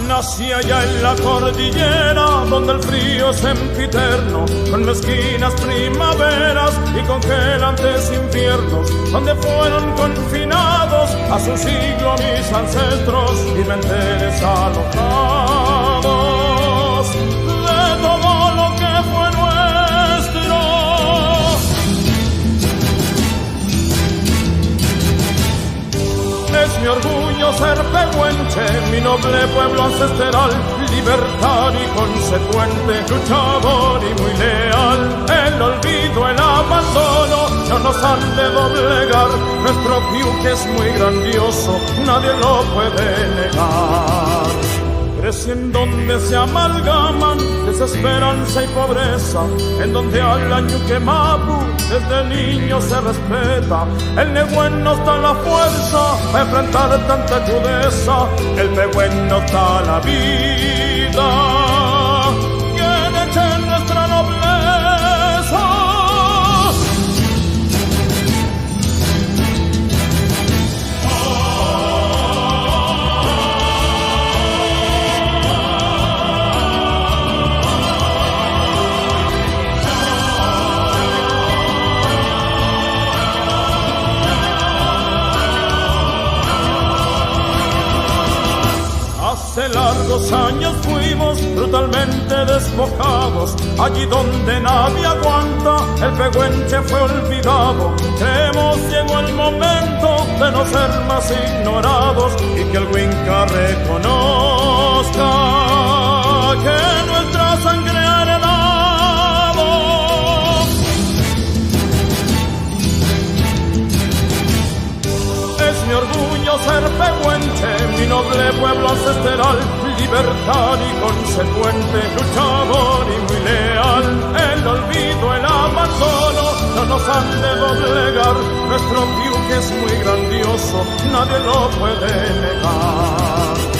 Nací allá en la cordillera, donde el frío es sempiterno, con mezquinas primaveras y congelantes inviernos, donde fueron confinados a su siglo mis ancestros y me enteré desalojados de todo lo que fue nuestro. Es mi orgullo ser pehuenche, mi noble pueblo ancestral, libertad y consecuente, luchador y muy leal. El olvido, el abandono no nos han de doblegar, nuestro piuque es muy grandioso, nadie lo puede negar. Crece en donde se amalgaman desesperanza y pobreza, en donde al Añuquemapu desde niño se respeta. El Nehuen nos da la fuerza para enfrentar tanta crudeza, el Pehuen nos da la vida, quien eche en nuestra nobleza. Hace largos años fuimos brutalmente despojados, allí donde nadie aguanta, el pehuenche fue olvidado. Creemos llegó el momento de no ser más ignorados y que el Huinca reconozca que nuestra sangre ha heredado. Es mi orgullo ser pehuenche, mi noble pueblo ancestral, libertad y consecuente, luchador y muy leal. El olvido, el abandono no nos han de doblegar, nuestro piuque es muy grandioso, nadie lo puede negar.